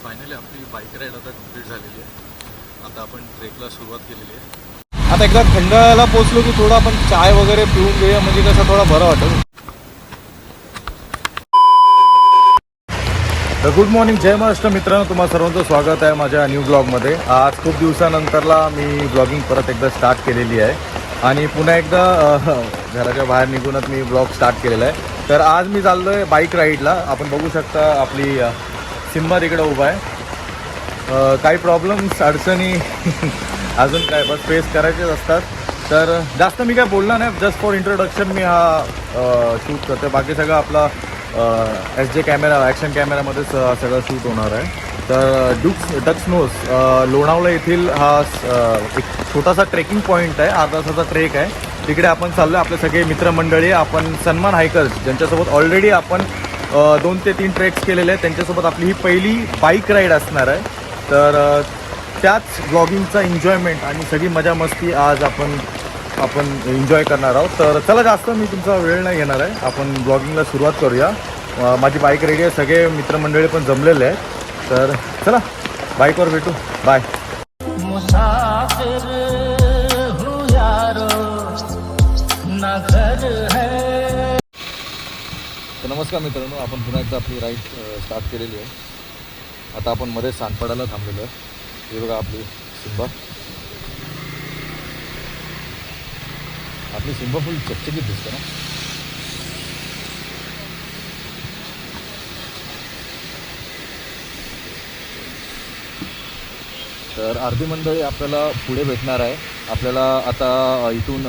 Finally आपली bike ride आता complete झालेली आहे. आता आपण ट्रेकला सुरुवात केलेली आहे. आता एकदा खंडाळ्याला पोहोचलो की थोडा आपण चाय वगैरे पिऊन घेऊया, म्हणजे कसं थोडा बरं वाटेल. तर गुड मॉर्निंग, जय महाराष्ट्र मित्रांनो, तुम्हाला सर्वांचं स्वागत आहे माझ्या न्यू ब्लॉगमध्ये. आज खूप दिवसानंतरला मी ब्लॉगिंग परत एकदा स्टार्ट केलेली आहे आणि पुन्हा एकदा घराच्या बाहेर निघूनच मी ब्लॉग स्टार्ट केलेला आहे. तर आज मी चाललो आहे बाईक राईडला. आपण बघू शकता आपली सिम्बा तिकडे उभा आहे. काही प्रॉब्लेम्स अडचणी अजून काय बस फेस करायचेच असतात. तर जास्त मी काय बोलणार नाही, जस्ट फॉर इंट्रोडक्शन मी हा शूट करतो. बाकी सगळं आपला SJ कॅमेरा, ॲक्शन कॅमेरामध्येच सगळं शूट होणार आहे. तर डक्स नोस लोणावळा येथील हा एक छोटासा ट्रेकिंग पॉईंट आहे. अर्धा तासाचा ट्रेक आहे. तिकडे आपण चाललो आहे. आपले सगळे मित्रमंडळी, आपण सन्मान हायकर्स ज्यांच्यासोबत ऑलरेडी आपण 2 ते 3 ट्रेक्स केलेले आहेत, त्यांच्यासोबत आपली ही पहिली बाईक राईड असणार आहे. तर त्याच ब्लॉगिंगचा एन्जॉयमेंट आणि सगळी मजा मस्ती आज आपण एन्जॉय करणार आहोत. तर चला, जास्त मी तुमचा वेळ नाही घेणार आहे, आपण ब्लॉगिंगला सुरुवात करूया. माझी बाईक रेडी आहे, सगळे मित्रमंडळी पण जमलेले आहेत. तर चला, बाईकवर भेटू. बाय. तर नमस्कार मित्रांनो, आपण पुन्हा एकदा आपली राईड स्टार्ट केलेली आहे. आता आपण मध्ये सानपाड्याला थांबलेलो आहे. हे बघा आपली सिम्बा. आपली सिम्बा फुल चकचकीत दिसते ना. तर अर्धी मंडळी आपल्याला पुढे भेटणार आहे. आपल्याला आता इथून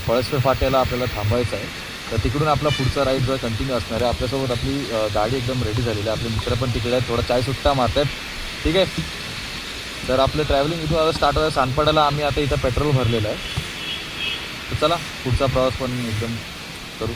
फळसपे फाट्याला आपल्याला थांबायचं आहे. तर तिकडून आपला पुढचा राईड जो आहे कंटिन्यू असणार आहे. आपल्यासोबत आपली गाडी एकदम रेडी झालेली आहे. आपले मित्र पण तिकडे आहेत, थोडा चाय सुट्टा मारतात. ठीक आहे. तर आपलं ट्रॅव्हलिंग इथून आता स्टार्ट होतं. सानपाड्याला आम्ही आता इथं पेट्रोल भरलेलं आहे. तर चला, पुढचा प्रवास पण एकदम करू.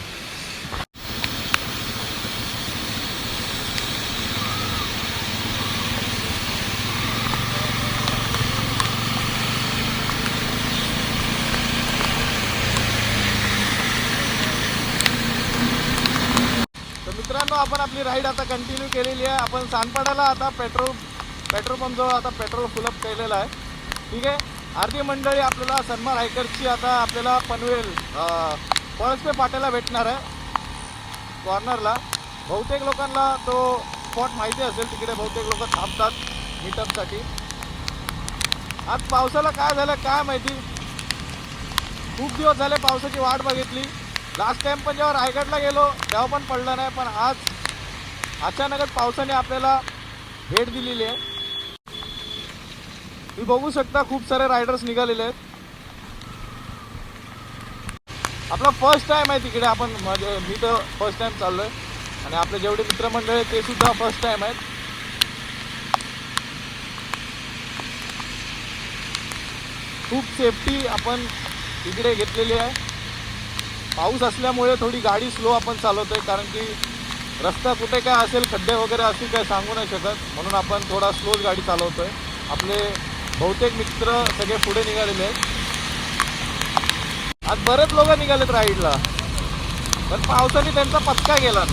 मित्रांनो, आपण आपली राईड आता कंटिन्यू केलेली आहे. आपण सानपाड्याला आता पेट्रोल पंपजवळ आता पेट्रोल फुलअप केलेलं आहे. ठीक आहे. अर्धी मंडळी आपल्याला सन्मान हायकर्सची आता आपल्याला पनवेल पळसपे फाट्याला भेटणार आहे कॉर्नरला. बहुतेक लोकांना तो स्पॉट माहिती असेल, तिकडे बहुतेक लोक थांबतात मीटअपसाठी. आज पावसाला काय झालं काय माहिती, खूप दिवस झाले पावसाची वाट बघितली. लास्ट टाइम पण जेव्हा रायगडला गेलो तेव्हा पण पडलं नाही, पण आज अचानकच पावसाने आपल्याला भेट दिलेली आहे. तुम्ही बघू शकता खूप सारे रायडर्स निघालेले आहेत. आपला फर्स्ट टाइम आहे तिकडे. आपण म्हणजे मी तर फर्स्ट टाइम चाललोय आणि आपले जेवढे मित्रमंडळ आहेत ते सुद्धा फर्स्ट टाइम आहेत. खूप सेफ्टी आपण तिकडे घेतलेली आहे. पाऊस असल्यामुळे थोडी गाडी स्लो आपण चालवतोय, कारण की रस्ता कुठे काय असेल, खड्डे वगैरे असतील काय सांगू नाही शकत, म्हणून आपण थोडा स्लोच गाडी चालवतोय. आपले बहुतेक मित्र सगळे पुढे निघालेले आहेत. आज बरेच लोक निघालेत राईडला, पण पावसाने त्यांचा पत्का गेला.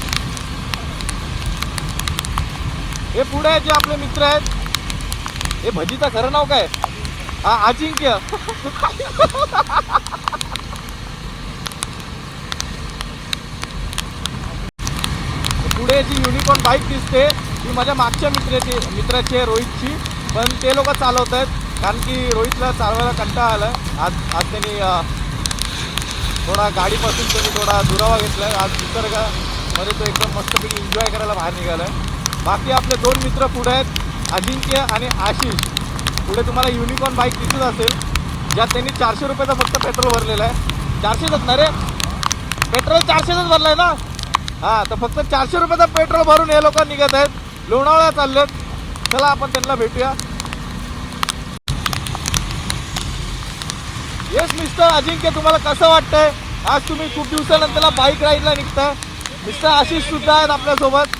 हे पुढे जे आपले मित्र आहेत, हे भजीचं खरं नाव काय? हा, अजिंक्य. पुढे जी युनिकॉर्न बाईक दिसते ती माझ्या मागच्या मित्राची आहे, रोहितची. पण ते लोक चालवत आहेत, कारण की रोहितला चालवायला कंटाळा आला. आज त्यांनी थोडा गाडीपासून थोडा दुरावा घेतला आहे. आज निसर्गामध्ये तो एकदम मस्तपैकी एन्जॉय करायला बाहेर निघाला आहे. बाकी आपले 2 मित्र पुढे आहेत, अजिंक्य आणि आशिष. पुढे तुम्हाला युनिकॉर्न बाईक दिसत असेल, ज्यात त्यांनी 400 रुपयाचा फक्त पेट्रोल भरलेला आहे. 400च ना रे, पेट्रोल 400च भरलं आहे ना. हां, तर फक्त 400 रुपयाचा पेट्रोल भरून हे लोक निघत आहेत, लोणावळा चाललेत. चला, आपण त्यांना भेटूया. येस मिस्टर अजिंक्य, तुम्हाला कसं वाटतंय? आज तुम्ही खूप दिवसानंतर बाईक राईडला निघताय. मिस्टर आशिष सुद्धा आहेत आपल्यासोबत.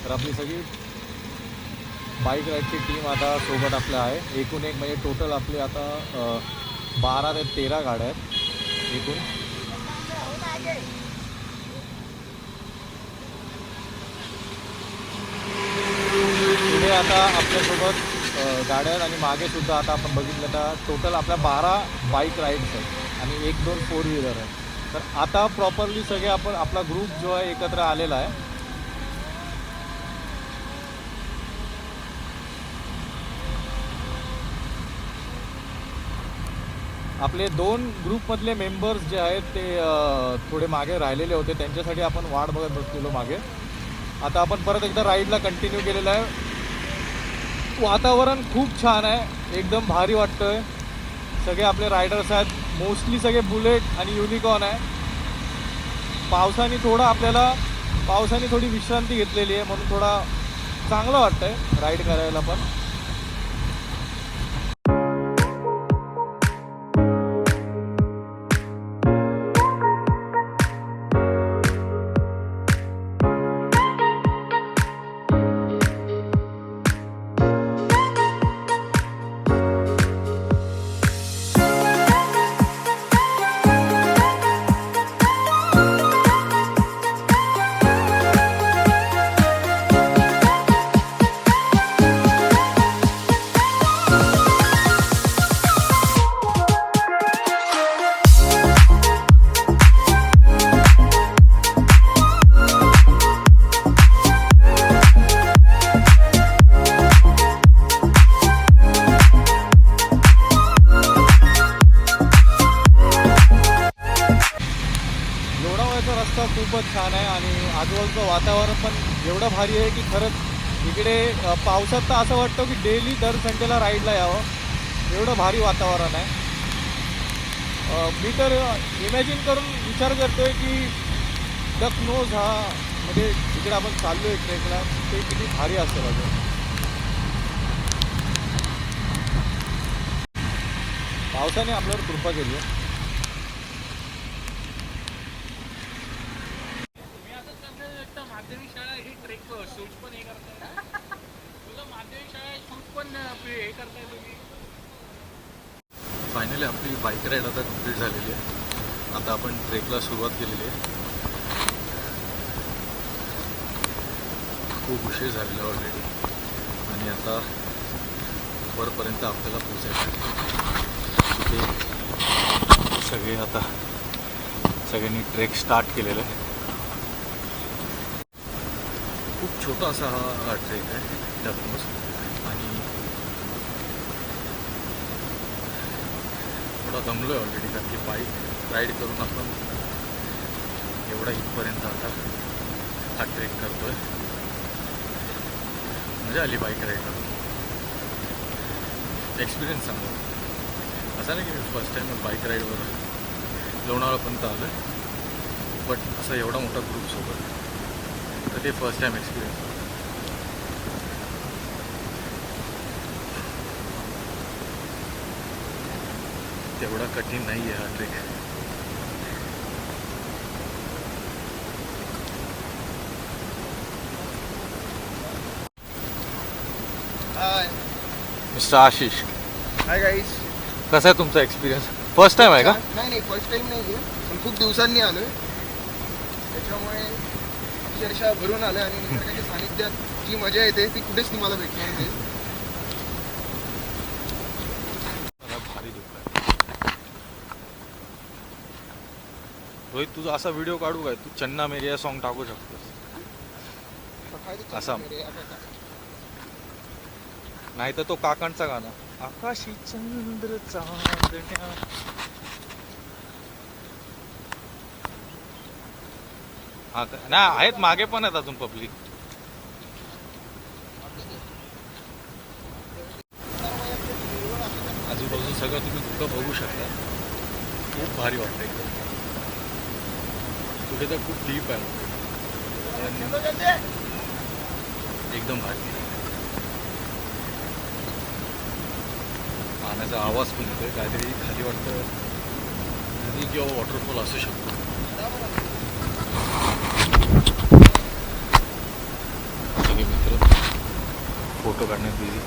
तर आपली सगळी बाईक राईडची टीम आता सोबत आपल्या आहे. एकूण एक म्हणजे टोटल आपले आता 12 ते 13 गाड्या आहेत एकूण. पुढे आता आपल्यासोबत गाड्या आहेत आणि मागे सुद्धा आता आपण बघितलं तर टोटल आपल्या 12 बाईक राईड्स आहेत आणि 1-2 फोर व्हीलर आहेत. तर आता प्रॉपरली सगळे आपण आपला ग्रुप जो आहे एकत्र आलेला आहे. आपले 2 ग्रुपमधले मेंबर्स जे आहेत ते थोडे मागे राहिलेले होते, त्यांच्यासाठी आपण वाट बघत बसलेलो मागे. आता आपण परत एकदा राईडला कंटिन्यू केलेलं आहे. वातावरण खूप छान आहे, एकदम भारी वाटतंय. सगळे आपले रायडर्स आहेत, मोस्टली सगळे बुलेट आणि युनिकॉर्न आहे. पावसाने थोडी विश्रांती घेतलेली आहे म्हणून थोडा चांगलं वाटतंय राईड करायला पण. रस्ता खूपच छान आहे आणि आजूबाजूचं वातावरण पण एवढं भारी आहे की खरंच इकडे पावसात तर असं वाटतं की डेली दर संडेला राईडला यावं, एवढं भारी वातावरण आहे. मी तर इमॅजिन करून विचार करतोय की डकनोज हा म्हणजे जिकडे आपण चाललो आहे ट्रेकला ते किती भारी असेल अजून. पावसाने आपल्यावर कृपा केली आहे. माध्यमिक शाळा ही ट्रेक शूट पण हे करताय. तुला माध्यमिक शाळा शूट पण हे करताय तुम्ही. फायनली आपली बाईक राईड आता कंप्लीट झालेली आहे. आता आपण ट्रेकला सुरुवात केलेली आहे. खूप उशीर झालेला ऑलरेडी आणि आता वरपर्यंत आपल्याला पोचायचं आहे. तिथे सगळ्यांनी ट्रेक स्टार्ट केलेलं आहे. खूप छोटा असा हा ट्रेक आहे डकनोज आणि थोडा दमलो आहे ऑलरेडी कारण की बाईक राईड करून आपण एवढा इथपर्यंत आता हा ट्रेक करतो आहे. मजा आली बाईक राईड करून, एक्सपिरियन्स चांगला. असं नाही की मी फर्स्ट टाईम बाईक राईडवर लोणावळापर्यंत आलो आहे, बट असा एवढा मोठा ग्रुपसोबत तर ते फर्स्ट टाईम एक्सपिरियन्स. तेवढा कठीण नाही आहे हा trek. Hi mister Ashish, hi guys. कसा आहे तुमचा एक्सपिरियन्स? फर्स्ट टाईम आहे का? नाही फर्स्ट टाइम नाही आहे, पण खूप दिवसांनी आलोय त्याच्यामुळे अक्षरशः भरून आलोय आणि निसर्गाच्या सानिध्यात जी मजा येते ती कुठेच तुम्हाला भेटणार नाही. मला भारी दुखलं. रोहित, तुझा असा व्हिडिओ काढू काय? तू चन्ना मेरी या सॉन्ग टाकू शकतोस. असा नाही तर तो काकांचा गाणं आकाशी चंद्र चांदण्या. हा नाही आहेत, मागे पण आहेत अजून पब्लिक. आजूबाजू सगळं तुम्ही दुःख बघू शकता. खूप भारी वाटतं एकदम. कुठे तर खूप डीप आहे एकदम भारी. पाण्याचा आवाज पण येतोय, काहीतरी खाली वाटतं नदी किंवा वॉटरफॉल असू शकतो. सगळे मित्र फोटो काढण्यात बिझी.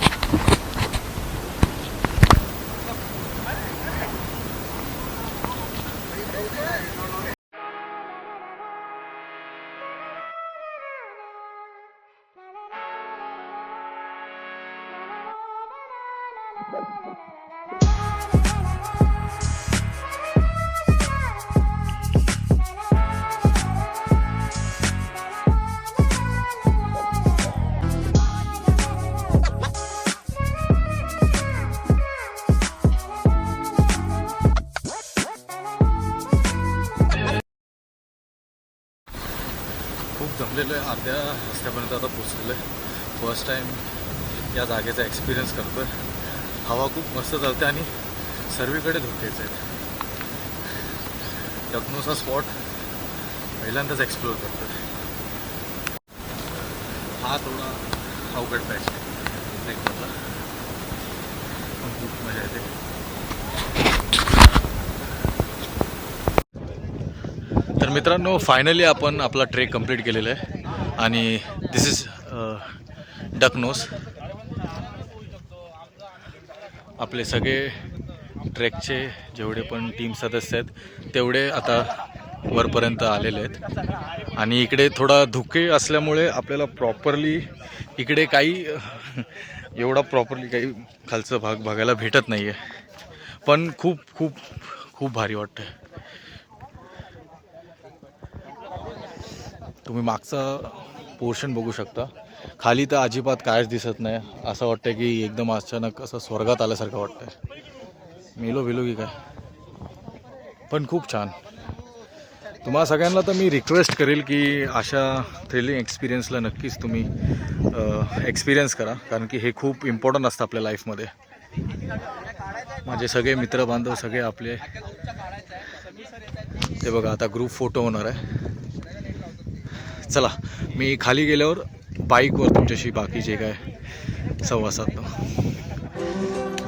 खूप जमलेलं आहे, अर्ध्या रस्त्यापर्यंत आता पोचलेलं आहे. फर्स्ट टाईम या जागेचा एक्सपिरियन्स करतो आहे. हवा खूप मस्त चालते आणि सर्वीकडे धोकेच आहेत. डकनोचा स्पॉट पहिल्यांदाच एक्सप्लोअर करतो आहे. हा थोडा अवघड पॅच आहे ट्रेकमधला, पण खूप मजा येते. तर मित्रांनो, फायनली आपण आपला ट्रेक कंप्लीट केलेला आहे आणि दिस इज डकनोस. आपले सगळे ट्रेकचे जेवढे पण टीम सदस्य आहेत तेवढे आता वरपर्यंत आलेले आहेत आणि इकडे थोडा धुके असल्यामुळे आपल्याला प्रॉपरली इकडे काही एवढा प्रॉपरली काही खालचा भाग बघायला भेटत नाही आहे, पण खूप खूप खूप भारी वाटतं आहे. तुम्ही मागचा पोर्शन बघू शकता, खाली तर अजिबात कायच दिसत नाही. असं वाटतं की एकदम अचानक असं स्वर्गात आल्यासारखं वाटतं. मेलो की काय, पण खूप छान. तुम्हाला सगळ्यांना तर मी रिक्वेस्ट करेल की अशा थ्रिलिंग एक्सपिरियन्सला नक्कीच तुम्ही एक्सपिरियन्स करा, कारण की हे खूप इम्पॉर्टंट असतं आपल्या लाईफमध्ये. माझे सगळे मित्रबांधव सगळे आपले ते बघा, आता ग्रुप फोटो होणार आहे. चला, मी खाली गेल्यावर बाईकवर तुमच्याशी बाकी जे काय संवाद साधतो.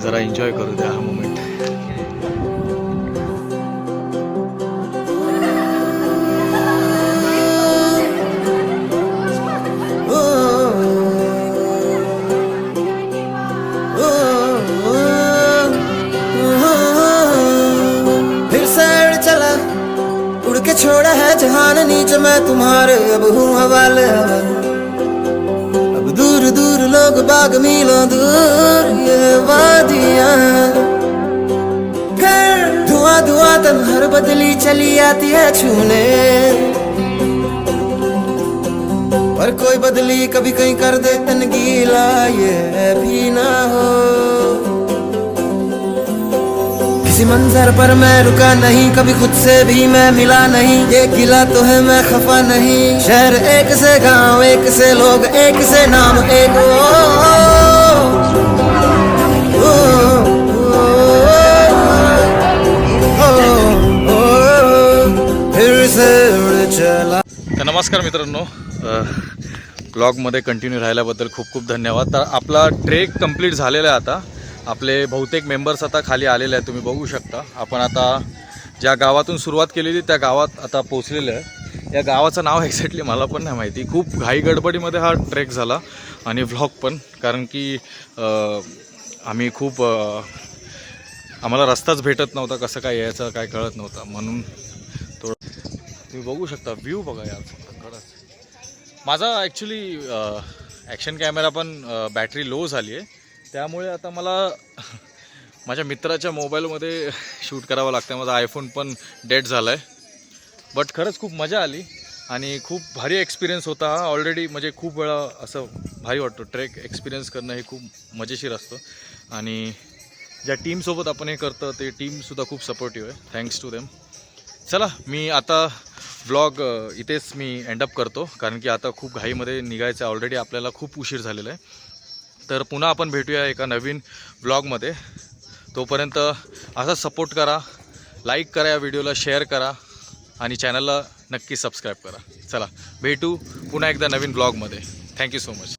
जरा एन्जॉय करू द्या हा मोमेंट. फिर सैर चला उड़ के छोड़ा है जहान नीचे, मैं तुम्हारे अब हूँ हवाले हवाले. अब दूर दूर लोग बाग मीलों दूर ये वादियाँ, फिर धुआं धुआं तन हर बदली चली आती है छूने, पर कोई बदली कभी कहीं कर दे तन गीला, ये भी ना हो. किसी मंजर पर मैं रुका नहीं, कभी खुद से भी मैं मिला नहीं. ये गिला तो है मैं खफा नहीं. शहर एक से गांव एक से लोग एक से नाम एक. फिर से उड़ चला. तर नमस्कार मित्रांनो, ब्लॉगमध्ये कंटिन्यू राहिल्याबद्दल खूप खूप धन्यवाद. तर आपला ट्रेक कंप्लीट झालेला आहे. आता आपले बहुतेक मेंबर्स आता खाली आलेले आहेत, तुम्ही बघू शकता. आपण आता ज्या गावातून सुरुवात केलेली त्या गावात आता पोचलेलं आहे. या गावाचं नाव एक्झॅक्टली मला पण नाही माहिती. खूप घाई गडबडीमध्ये हा ट्रेक झाला आणि व्लॉग पण, कारण की आम्ही खूप आम्हाला रस्ताच भेटत नव्हता, कसं काय यायचं काय कळत नव्हतं, म्हणून थोडं तुम्ही बघू शकता. व्ह्यू बघा यार, खरंच. माझा ॲक्च्युली ॲक्शन कॅमेरा पण बॅटरी लो झाली आहे, त्यामुळे आता मला माझ्या मित्राच्या मोबाईलमध्ये शूट करावं लागतं. माझा आयफोन पण डेड झाला आहे. बट खरंच खूप मजा आली आणि खूप भारी एक्सपिरियन्स होता हा. ऑलरेडी म्हणजे खूप वेळा असं भारी वाटतं. ट्रेक एक्सपिरियन्स करणं हे खूप मजेशीर असतं आणि ज्या टीमसोबत आपण हे करतो ते टीमसुद्धा खूप सपोर्टिव्ह आहे. Thanks to them. चला, मी आता व्लॉग इथेच मी एंडअप करतो, कारण की आता खूप घाईमध्ये निघायचं. ऑलरेडी आपल्याला खूप उशीर झालेला आहे. तर पुन्हा आपण भेटूया एका नवीन व्लॉगमध्ये. तोपर्यंत असा सपोर्ट करा, लाईक करा, या व्हिडिओला शेअर करा आणि चॅनलला नक्की सबस्क्राईब करा. चला, भेटू पुन्हा एकदा नवीन व्लॉगमध्ये. Thank you so much.